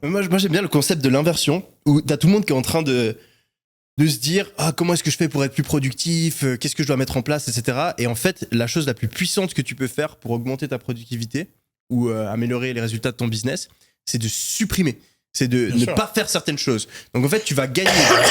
Moi, j'aime bien le concept de l'inversion, où t'as tout le monde qui est en train de se dire comment est-ce que je fais pour être plus productif, qu'est-ce que je dois mettre en place, etc. Et en fait, la chose la plus puissante que tu peux faire pour augmenter ta productivité ou améliorer les résultats de ton business, c'est de supprimer. C'est de Bien ne sûr. pas faire certaines choses. Donc en fait, tu vas gagner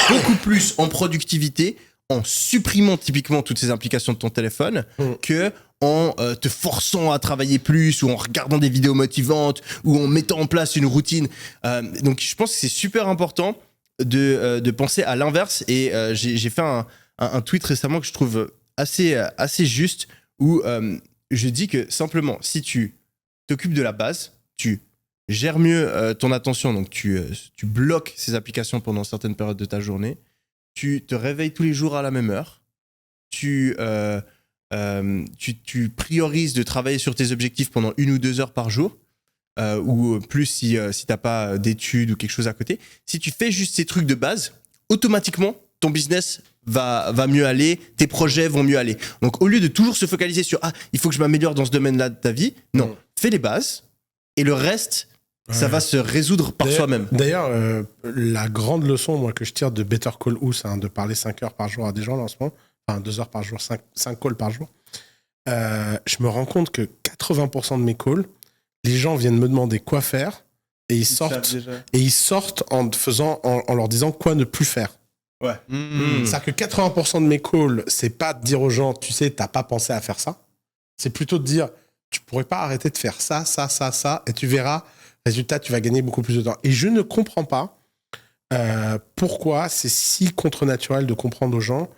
beaucoup plus en productivité en supprimant typiquement toutes ces implications de ton téléphone que en te forçant à travailler plus ou en regardant des vidéos motivantes ou en mettant en place une routine. Donc je pense que c'est super important de penser à l'inverse. Et j'ai fait un tweet récemment que je trouve assez juste où je dis que simplement, si tu t'occupes de la base, tu gères mieux ton attention, donc tu bloques ces applications pendant certaines périodes de ta journée, tu te réveilles tous les jours à la même heure, tu priorises de travailler sur tes objectifs pendant 1 ou 2 heures par jour, ou plus si t'as pas d'études ou quelque chose à côté. Si tu fais juste ces trucs de base, automatiquement, ton business va mieux aller, tes projets vont mieux aller. Donc au lieu de toujours se focaliser sur il faut que je m'améliore dans ce domaine-là de ta vie, non, fais les bases et le reste, ça va se résoudre par soi-même. D'ailleurs, la grande leçon moi, que je tire de Better Call Us, de parler 5 heures par jour à des gens là, en ce moment, enfin 2 heures par jour, 5 calls par jour, je me rends compte que 80% de mes calls, les gens viennent me demander quoi faire et ils sortent en leur disant quoi ne plus faire. Ouais. C'est-à-dire que 80% de mes calls, c'est pas de dire aux gens, tu sais, t'as pas pensé à faire ça. C'est plutôt de dire, tu pourrais pas arrêter de faire ça, et tu verras, résultat, tu vas gagner beaucoup plus de temps. Et je ne comprends pas pourquoi c'est si contre-naturel de comprendre aux gens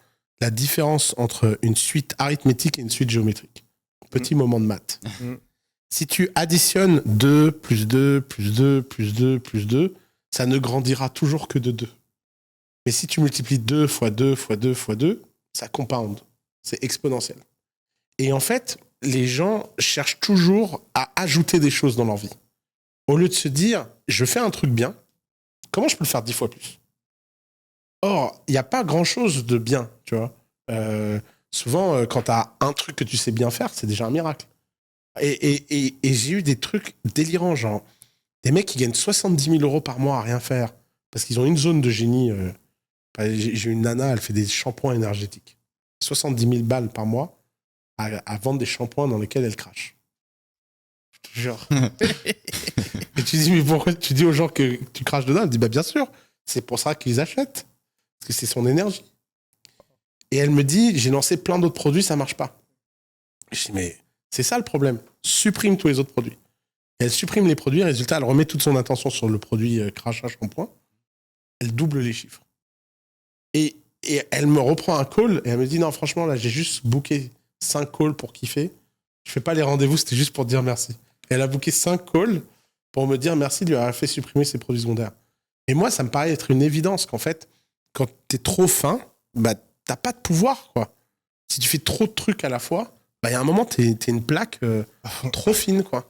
la différence entre une suite arithmétique et une suite géométrique. Petit moment de maths. Si tu additionnes 2 plus 2 plus 2 plus 2 plus 2, ça ne grandira toujours que de 2. Mais si tu multiplies 2 fois 2 fois 2 fois 2, ça compound. C'est exponentiel. Et en fait, les gens cherchent toujours à ajouter des choses dans leur vie. Au lieu de se dire, je fais un truc bien, comment je peux le faire 10 fois plus ? Or, il n'y a pas grand-chose de bien, tu vois. Souvent, quand tu as un truc que tu sais bien faire, c'est déjà un miracle. Et j'ai eu des trucs délirants, genre des mecs qui gagnent 70 000 euros par mois à rien faire parce qu'ils ont une zone de génie. J'ai une nana, elle fait des shampoings énergétiques. 70 000 balles par mois à vendre des shampoings dans lesquels elle crache. Je te jure. Et tu dis, mais pourquoi tu dis aux gens que tu craches dedans ? Elle dit, bah bien sûr, c'est pour ça qu'ils achètent. Parce que c'est son énergie. Et elle me dit, j'ai lancé plein d'autres produits, ça marche pas. Je dis, mais c'est ça le problème. Supprime tous les autres produits. Et elle supprime les produits, résultat, elle remet toute son attention sur le produit crachat shampoing. Elle double les chiffres. Et elle me reprend un call et elle me dit, non, franchement, là, j'ai juste booké 5 calls pour kiffer. Je fais pas les rendez-vous, c'était juste pour dire merci. Et elle a booké 5 calls pour me dire merci de lui avoir fait supprimer ses produits secondaires. Et moi, ça me paraît être une évidence qu'en fait, quand t'es trop fin, bah, t'as pas de pouvoir, quoi. Si tu fais trop de trucs à la fois, bah, y a un moment, t'es une plaque trop fine, quoi.